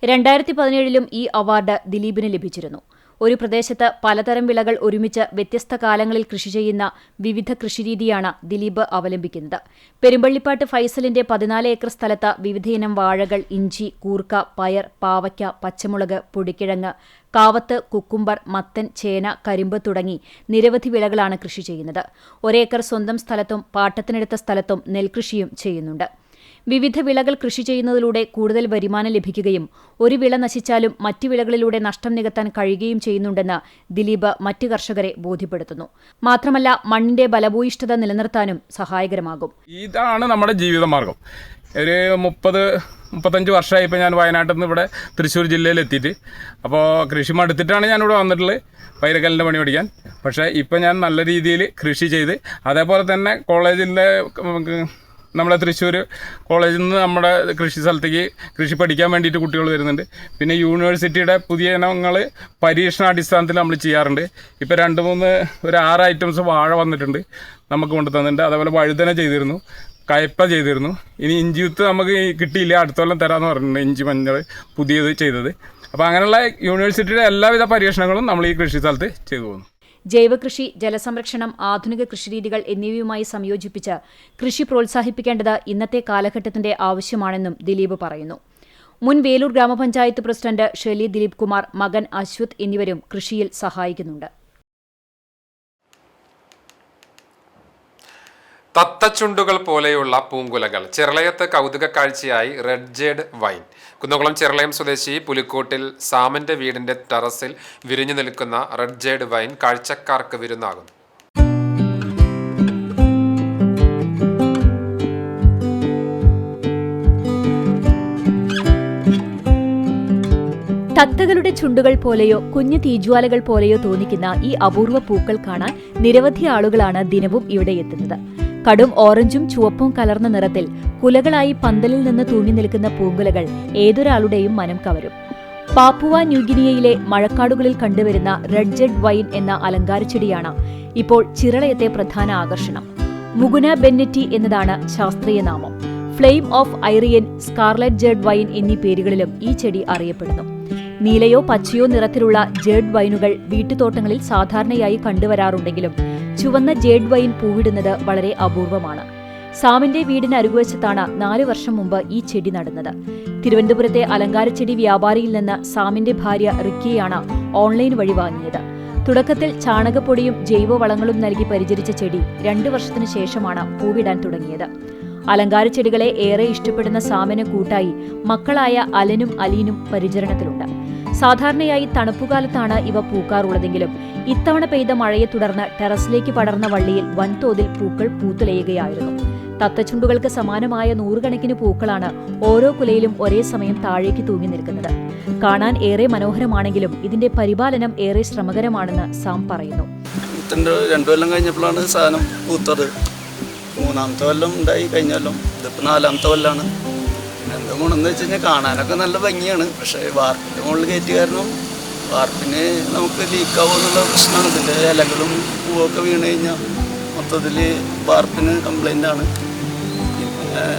2017 ഈ അവാർഡ് ദിലീപിന് ലഭിച്ചിരുന്നു. ഒരു പ്രദേശത്ത് പലതരം വിളകൾ ഒരുമിച്ച് വ്യത്യസ്ത കാലങ്ങളിൽ കൃഷി ചെയ്യുന്ന വിവിധ കൃഷിരീതിയാണ് ദിലീപ് അവലംബിക്കുന്നത്. പെരുമ്പള്ളിപ്പാട്ട് ഫൈസലിന്റെ 14 ഏക്കർ സ്ഥലത്ത് വിവിധയിനം വാഴകൾ, ഇഞ്ചി, കൂർക്ക, പയർ, പാവയ്ക്ക, പച്ചമുളക്, പൊടിക്കിഴങ്ങ്, കാവത്ത്, കുക്കുംബർ, മത്തൻ, ചേന, കരിമ്പ് തുടങ്ങി നിരവധി വിളകളാണ് കൃഷി ചെയ്യുന്നത്. 1 ഏക്കർ സ്വന്തം സ്ഥലത്തും പാട്ടത്തിനെടുത്ത സ്ഥലത്തും നെൽകൃഷിയും ചെയ്യുന്നുണ്ട്. വിവിധ വിളകൾ കൃഷി ചെയ്യുന്നതിലൂടെ കൂടുതൽ വരുമാനം ലഭിക്കുകയും ഒരു വിള നശിച്ചാലും മറ്റു വിളകളിലൂടെ നഷ്ടം നികത്താൻ കഴിയുകയും ചെയ്യുന്നുണ്ടെന്ന് ദിലീപ് മറ്റ് കർഷകരെ ബോധ്യപ്പെടുത്തുന്നു. മാത്രമല്ല മണ്ണിന്റെ ബലഭൂയിഷ്ഠത നിലനിർത്താനും സഹായകരമാകും. ഇതാണ് നമ്മുടെ ജീവിതമാർഗം. ഒരു 30-35 വർഷമായി ഇപ്പോൾ ഞാൻ വയനാട്ടിൽ നിന്ന് ഇവിടെ തൃശ്ശൂർ ജില്ലയിൽ എത്തിയിട്ട്. അപ്പോൾ കൃഷി മടുത്തിട്ടാണ് ഞാനിവിടെ വന്നിട്ടുള്ളത്. വൈരക്കലിൻ്റെ പണി പഠിക്കാൻ. പക്ഷേ ഇപ്പം ഞാൻ നല്ല രീതിയിൽ കൃഷി ചെയ്ത്, അതേപോലെ തന്നെ കോളേജിലെ നമ്മളെ തൃശ്ശൂർ കോളേജിൽ നിന്ന് നമ്മുടെ കൃഷി സ്ഥലത്തേക്ക് കൃഷി പഠിക്കാൻ വേണ്ടിയിട്ട് കുട്ടികൾ വരുന്നുണ്ട്. പിന്നെ യൂണിവേഴ്സിറ്റിയുടെ പുതിയ ഇനങ്ങൾ പരീക്ഷണാടിസ്ഥാനത്തിൽ നമ്മൾ ചെയ്യാറുണ്ട്. ഇപ്പോൾ 6 ഐറ്റംസ് വാഴ വന്നിട്ടുണ്ട്, നമുക്ക് കൊണ്ടു തന്നിട്ടുണ്ട്. അതേപോലെ വഴുതന ചെയ്തിരുന്നു, കയ്പ ചെയ്തിരുന്നു. ഇനി ഇഞ്ചി വിത്ത് നമുക്ക് കിട്ടിയില്ല, അടുത്ത കൊല്ലം തരാമെന്ന് പറഞ്ഞിട്ടുണ്ട്. ഇഞ്ചി മഞ്ഞൾ പുതിയത് ചെയ്തത്. അപ്പോൾ അങ്ങനെയുള്ള യൂണിവേഴ്സിറ്റിയുടെ എല്ലാവിധ പരീക്ഷണങ്ങളും നമ്മൾ ഈ കൃഷി സ്ഥലത്ത് ചെയ്തു പോകുന്നു. ജൈവകൃഷി, ജലസംരക്ഷണം, ആധുനിക കൃഷിരീതികൾ എന്നിവയുമായി സംയോജിപ്പിച്ച് കൃഷി പ്രോത്സാഹിപ്പിക്കേണ്ടത് ഇന്നത്തെ കാലഘട്ടത്തിന്റെ ആവശ്യമാണെന്നും ദിലീപ് പറയുന്നു. മുൻ വേലൂർ ഗ്രാമപഞ്ചായത്ത് പ്രസിഡന്റ് ഷെലി ദിലീപ് കുമാർ, മകൻ അശ്വത് എന്നിവരും കൃഷിയിൽ സഹായിക്കുന്നുണ്ട്. തത്തച്ചുണ്ടുകൾ പോലെയുള്ള പൂങ്കുലകൾ ചിറളയത്ത് കൗതുക കാഴ്ചയായി red jade vine. Kunnamkulam Chiralayam സ്വദേശി പുലിക്കോട്ടിൽ സാമന്റെ വീടിന്റെ ടെറസിൽ വിരിഞ്ഞു നിൽക്കുന്ന റെഡ് ജേഡ് വൈൻ കാഴ്ചക്കാർക്ക് വിരുന്നാകുന്നു. തത്തകളുടെ ചുണ്ടുകൾ പോലെയോ കുഞ്ഞു തീജ്വാലകൾ പോലെയോ തോന്നിക്കുന്ന ഈ അപൂർവ പൂക്കൾ കാണാൻ നിരവധി ആളുകളാണ് ദിനവും ഇവിടെ എത്തുന്നത്. കടും ഓറഞ്ചും ചുവപ്പും കലർന്ന നിറത്തിൽ കുലകളായി പന്തലിൽ നിന്ന് തൂങ്ങി നിൽക്കുന്ന പൂങ്കുലകൾ ഏതൊരാളുടെയും മനം കവരും. പാപ്പുവ ന്യൂഗിനിയയിലെ മഴക്കാടുകളിൽ കണ്ടുവരുന്ന റെഡ് ജെഡ് വൈൻ എന്ന അലങ്കാരച്ചെടിയാണ് ഇപ്പോൾ ചിറളയത്തെ പ്രധാന ആകർഷണം. മുഗുന ബെന്നറ്റി എന്നതാണ് ശാസ്ത്രീയ നാമം. Flame of Irian, scarlet jade vine എന്നീ പേരുകളിലും ഈ ചെടി അറിയപ്പെടുന്നു. നീലയോ പച്ചയോ നിറത്തിലുള്ള ജേഡ് വൈനുകൾ വീട്ടുതോട്ടങ്ങളിൽ സാധാരണയായി കണ്ടുവരാറുണ്ടെങ്കിലും ചുവന്ന ജേഡ് വൈൻ പൂവിടുന്നത് വളരെ അപൂർവമാണ്. സാമിന്റെ വീടിന് അരുകുവശത്താണ് 4 വർഷം മുമ്പ് ഈ ചെടി നടുന്നത്. തിരുവനന്തപുരത്തെ അലങ്കാരച്ചെടി വ്യാപാരിയിൽ നിന്ന് സാമിന്റെ ഭാര്യ റിക്കിയാണ് ഓൺലൈൻ വഴി വാങ്ങിയത്. തുടക്കത്തിൽ ചാണകപ്പൊടിയും ജൈവവളങ്ങളും നൽകി പരിചരിച്ച ചെടി 2 വർഷത്തിനു ശേഷമാണ് പൂവിടാൻ തുടങ്ങിയത്. അലങ്കാരച്ചെടികളെ ഏറെ ഇഷ്ടപ്പെടുന്ന സാമിന് കൂട്ടായി മക്കളായ അലനും അലീനും പരിചരണത്തിലുണ്ട്. സാധാരണയായി തണുപ്പുകാലത്താണ് ഇവ പൂക്കാറുള്ളതെങ്കിലും ഇത്തവണ പെയ്ത മഴയെ തുടർന്ന് ടെറസിലേക്ക് പടർന്ന വള്ളിയിൽ വൻതോതിൽ പൂക്കൾ പൂത്തുലയുകയായിരുന്നു. തത്തച്ചുണ്ടുകൾക്ക് സമാനമായ 100 കണക്കിന് പൂക്കളാണ് ഓരോ കുലയിലും ഒരേ സമയം താഴേക്ക് തൂങ്ങി നിൽക്കുന്നത്. കാണാൻ ഏറെ മനോഹരമാണെങ്കിലും ഇതിന്റെ പരിപാലനം ഏറെ ശ്രമകരമാണെന്ന് സാം പറയുന്നു. 2 കൊല്ലം കഴിഞ്ഞപ്പോഴാണ് സാധനം പൂത്തത്. 3ാമത്തെ കൊല്ലം ഉണ്ടായി, കഴിഞ്ഞ കൊല്ലം. ഇതിപ്പോൾ 4ാമത്തെ കൊല്ലമാണ്. എന്താ ഗുണമെന്ന് വെച്ച് കഴിഞ്ഞാൽ കാണാനൊക്കെ നല്ല ഭംഗിയാണ്. പക്ഷേ വാർപ്പിൻ്റെ മുകളിൽ കയറ്റി കാരണം വാർപ്പിന് നമുക്ക് ലീക്കാവുക എന്നുള്ള പ്രശ്നമാണ്. ഇതിൻ്റെ ഇലകളും പൂവൊക്കെ വീണ് കഴിഞ്ഞാൽ മൊത്തത്തിൽ വാർപ്പിന് കംപ്ലൈൻ്റ് ആണ്.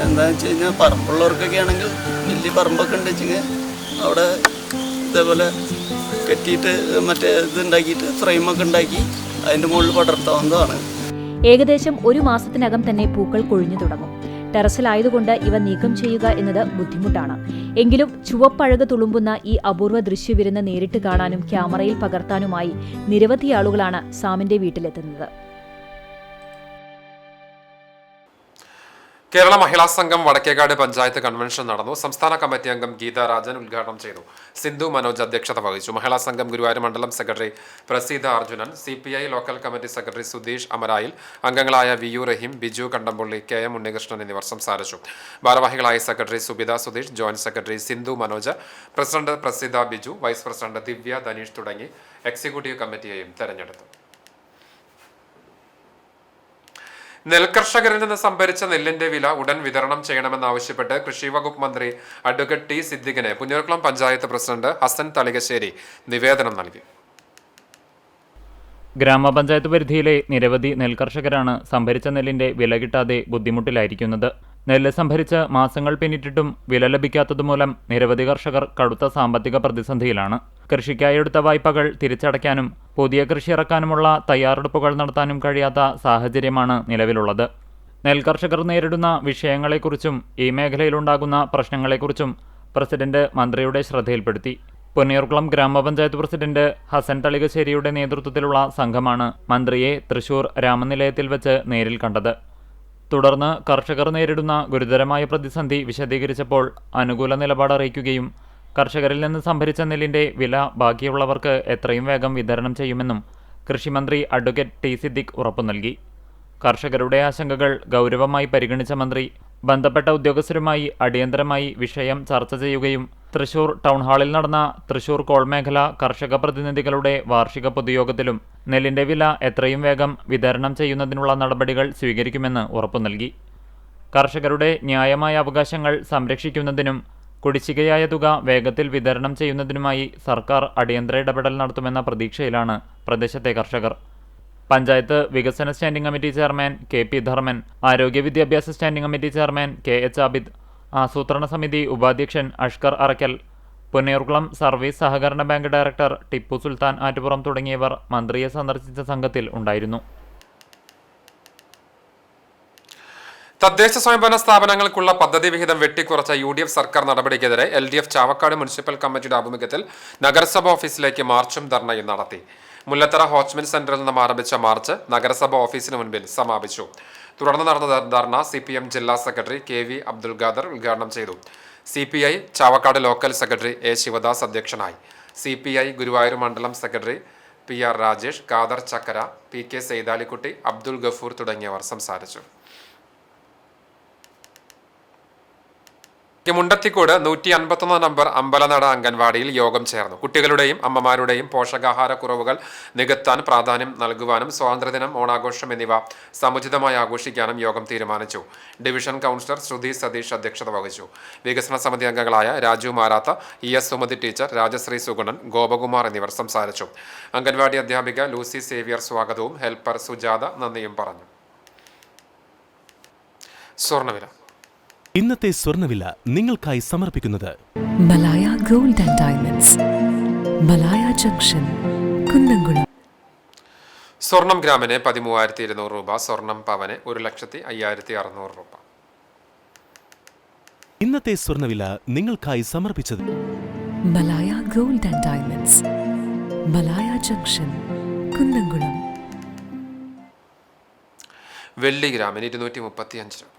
എന്താണെന്ന് വെച്ച് കഴിഞ്ഞാൽ പറമ്പുള്ളവർക്കൊക്കെ ആണെങ്കിൽ വലിയ പറമ്പൊക്കെ ഉണ്ട് വെച്ചെങ്കിൽ അവിടെ ഇതേപോലെ കെട്ടിയിട്ട് മറ്റേ ഇതുണ്ടാക്കിയിട്ട് ഫ്രെയിമൊക്കെ ഉണ്ടാക്കി അതിൻ്റെ മുകളിൽ പടർത്താവുന്നതാണ്. ഏകദേശം 1 മാസത്തിനകം തന്നെ പൂക്കൾ കൊഴിഞ്ഞു തുടങ്ങും. ടെറസിലായതുകൊണ്ട് ഇവ നീക്കം ചെയ്യുക എന്നത് ബുദ്ധിമുട്ടാണ്. എങ്കിലും ചുവപ്പഴക് തുളുമ്പുന്ന ഈ അപൂർവ ദൃശ്യവിരുന്ന് നേരിട്ട് കാണാനും ക്യാമറയിൽ പകർത്താനുമായി നിരവധി ആളുകളാണ് സാമിന്റെ വീട്ടിലെത്തുന്നത്. കേരള മഹിളാ സംഘം വടക്കേകാട് പഞ്ചായത്ത് കൺവെൻഷൻ നടന്നു. സംസ്ഥാന കമ്മിറ്റി അംഗം ഗീതാ രാജൻ ഉദ്ഘാടനം ചെയ്തു. സിന്ധു മനോജ് അധ്യക്ഷത വഹിച്ചു. മഹിളാ സംഘം ഗുരുവായൂർ മണ്ഡലം secretary Praseetha Arjunan, CPI local committee secretary Sudheesh Amarayil, അംഗങ്ങളായ VU റഹീം, ബിജു കണ്ടംപുള്ളി, KM ഉണ്ണികൃഷ്ണൻ എന്നിവർ സംസാരിച്ചു. ഭാരവാഹികളായ secretary Subitha Sudheesh, joint secretary Sindhu Manoj, president Praseetha Biju, vice president Divya Dhaneesh തുടങ്ങി എക്സിക്യൂട്ടീവ് കമ്മിറ്റിയെയും തെരഞ്ഞെടുത്തു. നെൽകർഷകരിൽ നിന്ന് സംഭരിച്ച നെല്ലിന്റെ വില ഉടൻ വിതരണം ചെയ്യണമെന്നാവശ്യപ്പെട്ട് കൃഷി വകുപ്പ് മന്ത്രി അഡ്വക്കേറ്റ് T സിദ്ദിഖിന് പുന്നൂർക്കുളം പഞ്ചായത്ത് പ്രസിഡന്റ് ഹസൻ തളികശ്ശേരി നിവേദനം നൽകി. ഗ്രാമപഞ്ചായത്ത് പരിധിയിലെ നിരവധി നെൽകർഷകരാണ് സംഭരിച്ച നെല്ലിന്റെ വില കിട്ടാതെ ബുദ്ധിമുട്ടിലായിരിക്കുന്നത്. നെല്ല് സംഭരിച്ച് മാസങ്ങൾ പിന്നിട്ടിട്ടും വില ലഭിക്കാത്തതുമൂലം നിരവധി കർഷകർ കടുത്ത സാമ്പത്തിക പ്രതിസന്ധിയിലാണ്. കൃഷിക്കായി എടുത്ത വായ്പകൾ തിരിച്ചടയ്ക്കാനും പുതിയ കൃഷി ഇറക്കാനുമുള്ള തയ്യാറെടുപ്പുകൾ നടത്താനും കഴിയാത്ത സാഹചര്യമാണ് നിലവിലുള്ളത്. നെൽകർഷകർ നേരിടുന്ന വിഷയങ്ങളെക്കുറിച്ചും ഈ മേഖലയിലുണ്ടാകുന്ന പ്രശ്നങ്ങളെക്കുറിച്ചും പ്രസിഡന്റ് മന്ത്രിയുടെ ശ്രദ്ധയിൽപ്പെടുത്തി. പുന്നയൂർക്കുളം ഗ്രാമപഞ്ചായത്ത് പ്രസിഡന്റ് ഹസൻ തളികശ്ശേരിയുടെ നേതൃത്വത്തിലുള്ള സംഘമാണ് മന്ത്രിയെ തൃശൂർ രാമനിലയത്തിൽ വെച്ച് നേരിൽ കണ്ടത്. തുടർന്ന് കർഷകർ നേരിടുന്ന ഗുരുതരമായ പ്രതിസന്ധി വിശദീകരിച്ചപ്പോൾ അനുകൂല നിലപാട് അറിയിക്കുകയും കർഷകരിൽ നിന്ന് സംഭരിച്ച നെല്ലിന്റെ വില ബാക്കിയുള്ളവർക്ക് എത്രയും വേഗം വിതരണം ചെയ്യുമെന്നും കൃഷിമന്ത്രി അഡ്വക്കേറ്റ് T സിദ്ദിഖ് ഉറപ്പു നൽകി. കർഷകരുടെ ആശങ്കകൾ ഗൗരവമായി പരിഗണിച്ച മന്ത്രി ബന്ധപ്പെട്ട ഉദ്യോഗസ്ഥരുമായി അടിയന്തരമായി വിഷയം ചർച്ച ചെയ്യുകയും തൃശൂർ ടൗൺ ഹാളിൽ നടന്ന തൃശൂർ കോൾ മേഖല കർഷക പ്രതിനിധികളുടെ വാർഷിക പൊതുയോഗത്തിലും നെല്ലിന്റെ വില എത്രയും വേഗം വിതരണം ചെയ്യുന്നതിനുള്ള നടപടികൾ സ്വീകരിക്കുമെന്ന് ഉറപ്പു നൽകി. കർഷകരുടെ ന്യായമായ അവകാശങ്ങൾ സംരക്ഷിക്കുന്നതിനും കുടിശ്ശികയായ തുക വേഗത്തിൽ വിതരണം ചെയ്യുന്നതിനുമായി സർക്കാർ അടിയന്തര ഇടപെടൽ നടത്തുമെന്ന പ്രതീക്ഷയിലാണ് പ്രദേശത്തെ കർഷകർ. പഞ്ചായത്ത് വികസന standing committee chairman K P. Dharman, ആരോഗ്യ വിദ്യാഭ്യാസ സ്റ്റാൻഡിംഗ് കമ്മിറ്റി ചെയർമാൻ കെ.എച്ച്. ആബിദ്, ആസൂത്രണ സമിതി ഉപാധ്യക്ഷൻ അഷ്കർ അറക്കൽ, പുന്നയൂർകുളം സർവീസ് സഹകരണ ബാങ്ക് ഡയറക്ടർ ടിപ്പു സുൽത്താൻ ആറ്റുപുറം തുടങ്ങിയവർ മന്ത്രിയെ സന്ദർശിച്ച സംഘത്തിൽ ഉണ്ടായിരുന്നു. തദ്ദേശ സ്വയംഭരണ സ്ഥാപനങ്ങൾക്കുള്ള പദ്ധതി വിഹിതം വെട്ടിക്കുറച്ച UDF സർക്കാർ നടപടിക്കെതിരെ LDF ചാവക്കാട് മുനിസിപ്പൽ കമ്മിറ്റിയുടെ ആഭിമുഖ്യത്തിൽ നഗരസഭ ഓഫീസിലേക്ക് മാർച്ചും ധർണയും നടത്തി. മുല്ലത്തറ ഹോച്ച്മിൻ സെന്ററിൽ നിന്നും ആരംഭിച്ച മാർച്ച് നഗരസഭ ഓഫീസിന് മുൻപിൽ സമാപിച്ചു. തുടർന്ന് നടന്ന ധർണ CPM ജില്ലാ സെക്രട്ടറി KV അബ്ദുൽ ഖാദർ ഉദ്ഘാടനം ചെയ്തു. CPI Chavakkad local secretary A. Sivadas അധ്യക്ഷനായി. CPI ഗുരുവായൂർ മണ്ഡലം സെക്രട്ടറി PR രാജേഷ്, ഖാദർ ചക്കര, PK സെയ്താലിക്കുട്ടി, അബ്ദുൽ ഗഫൂർ തുടങ്ങിയവർ സംസാരിച്ചു. മുണ്ടത്തിക്കോട് 151 നമ്പർ അമ്പലനട അംഗൻവാടിയിൽ യോഗം ചേർന്നു. കുട്ടികളുടെയും അമ്മമാരുടെയും പോഷകാഹാര കുറവുകൾ നികത്താൻ പ്രാധാന്യം നൽകുവാനും സ്വാതന്ത്ര്യദിനം, ഓണാഘോഷം എന്നിവ സമുചിതമായി ആഘോഷിക്കാനും യോഗം തീരുമാനിച്ചു. ഡിവിഷൻ കൗൺസിലർ ശ്രുതി സതീഷ് അധ്യക്ഷത വഹിച്ചു. വികസന സമിതി അംഗങ്ങളായ രാജു മാരാത്ത, ES സുമതി ടീച്ചർ, രാജശ്രീ സുഗുണൻ, ഗോപകുമാർ എന്നിവർ സംസാരിച്ചു. അംഗൻവാടി അധ്യാപിക ലൂസി സേവ്യർ സ്വാഗതവും ഹെൽപ്പർ സുജാത നന്ദിയും പറഞ്ഞു. സ്വർണ്ണവില. ഇന്നത്തെ സ്വർണ്ണവില നിങ്ങൾക്കായി സമർപ്പിക്കുന്നത് Malaya gold and diamonds, Malaya junction, Kunnamkulam. സ്വർണം ഗ്രാമിന് 13,200 രൂപ, സ്വർണം പവന് 1,05,600 രൂപ. ഇന്നത്തെ സ്വർണ്ണവില നിങ്ങൾക്കായി സമർപ്പിച്ചത് Malaya gold and diamonds, Malaya junction, Kunnamkulam. വെള്ളി ഗ്രാമിന് 235 രൂപ.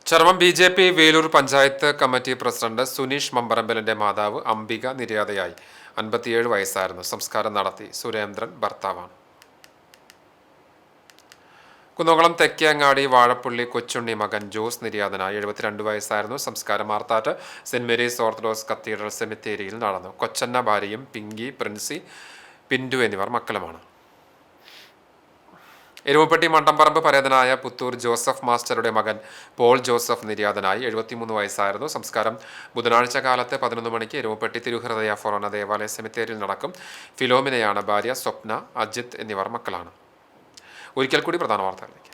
ചർമ്മം BJP Veloor panchayat committee president Suneesh മമ്പറമ്പലിന്റെ മാതാവ് അംബിക നിര്യാതയായി. 57 വയസ്സായിരുന്നു. സംസ്കാരം നടത്തി. സുരേന്ദ്രൻ ഭർത്താവാണ്. കുന്നംകുളം തെക്കേങ്ങാടി വാഴപ്പുള്ളി കൊച്ചുണ്ണി മകൻ ജോസ് നിര്യാതനായി. 72 വയസ്സായിരുന്നു. സംസ്കാരം മാർത്താറ്റ് സെന്റ് മേരീസ് ഓർത്തഡോക്സ് കത്തീഡ്രൽ സെമിത്തേരിയിൽ നടന്നു. കൊച്ചന്ന ഭാര്യയും പിങ്കി, പ്രിൻസി, പിന്റു എന്നിവർ മക്കളുമാണ്. എരുമപ്പെട്ടി മണ്ടംപറമ്പ് പരേതനായ പുത്തൂർ ജോസഫ് മാസ്റ്ററുടെ മകൻ പോൾ ജോസഫ് നിര്യാതനായി. 73 വയസ്സായിരുന്നു. സംസ്കാരം ബുധനാഴ്ച കാലത്ത് 11 മണിക്ക് എരുമപ്പെട്ടി തിരുഹൃദയ ഫൊറോന ദേവാലയ സെമിത്തേരിയിൽ നടക്കും. ഫിലോമിനയാണ് ഭാര്യ. സ്വപ്ന, അജിത് എന്നിവർ മക്കളാണ്. ഒരിക്കൽ കൂടി പ്രധാന വാർത്തകളിലേക്ക്.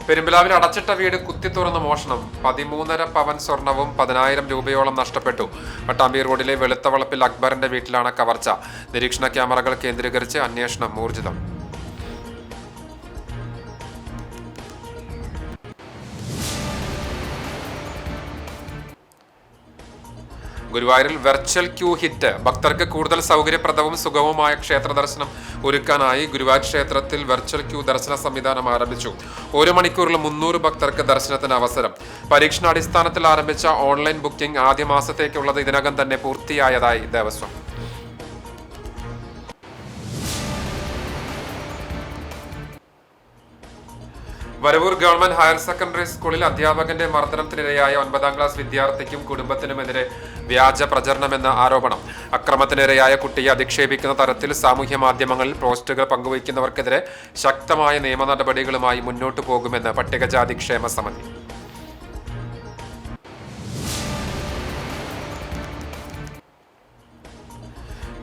പെരുമ്പിലാവിൽ അടച്ചിട്ട വീട് കുത്തിത്തുറന്ന് മോഷണം. 13.5 പവൻ സ്വർണവും 10,000 രൂപയോളം നഷ്ടപ്പെട്ടു. പട്ടാമ്പി റോഡിലെ വെളുത്തവളപ്പിൽ അക്ബറിന്റെ വീട്ടിലാണ് കവർച്ച. നിരീക്ഷണ ക്യാമറകൾ കേന്ദ്രീകരിച്ച് അന്വേഷണം ഊർജിതം. ഗുരുവായൂരിൽ വെർച്വൽ ക്യൂ ഹിറ്റ്. ഭക്തർക്ക് കൂടുതൽ സൗകര്യപ്രദവും സുഗമവുമായ ക്ഷേത്ര ദർശനം ഒരുക്കാനായി ഗുരുവായൂർ ക്ഷേത്രത്തിൽ വെർച്വൽ ക്യൂ ദർശന സംവിധാനം ആരംഭിച്ചു. 1 മണിക്കൂറിൽ 300 ഭക്തർക്ക് ദർശനത്തിന് അവസരം. പരീക്ഷണാടിസ്ഥാനത്തിൽ ആരംഭിച്ച ഓൺലൈൻ ബുക്കിംഗ് ആദ്യ മാസത്തേക്കുള്ളത് ഇതിനകം തന്നെ പൂർത്തിയായതായി Devaswom. Varavoor government higher secondary സ്കൂളിൽ അധ്യാപകന്റെ മർദ്ദനത്തിനിരയായ 9ാം ക്ലാസ് വിദ്യാർത്ഥിക്കും കുടുംബത്തിനുമെതിരെ വ്യാജ പ്രചരണമെന്ന ആരോപണം. അക്രമത്തിനിരയായ കുട്ടിയെ അധിക്ഷേപിക്കുന്ന തരത്തിൽ സാമൂഹ്യ മാധ്യമങ്ങളിൽ പോസ്റ്റുകൾ പങ്കുവയ്ക്കുന്നവർക്കെതിരെ ശക്തമായ നിയമ നടപടികളുമായി മുന്നോട്ടു പോകുമെന്ന് പട്ടികജാതി ക്ഷേമ സമിതി.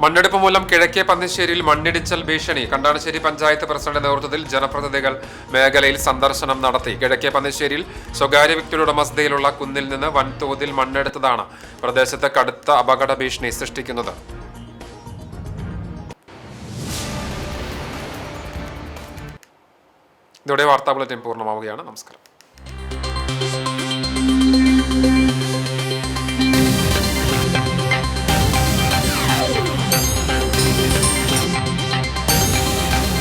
മണ്ണെടുപ്പ് മൂലം കിഴക്കേ പന്നിശ്ശേരിയിൽ മണ്ണിടിച്ചൽ ഭീഷണി. കണ്ടാണശ്ശേരി പഞ്ചായത്ത് പ്രസിഡന്റ് നേതൃത്വത്തിൽ ജനപ്രതിനിധികൾ മേഖലയിൽ സന്ദർശനം നടത്തി. കിഴക്കേ പന്നിശ്ശേരിയിൽ സ്വകാര്യ വ്യക്തിയുടെ ഉടമസ്ഥതയിലുള്ള കുന്നിൽ നിന്ന് വൻതോതിൽ മണ്ണെടുത്തതാണ് പ്രദേശത്ത് കടുത്ത അപകട ഭീഷണി സൃഷ്ടിക്കുന്നത്. ഇതോടെ വാർത്താ ബുള്ളറ്റിൻ പൂർണ്ണമാവുകയാണ്. നമസ്കാരം.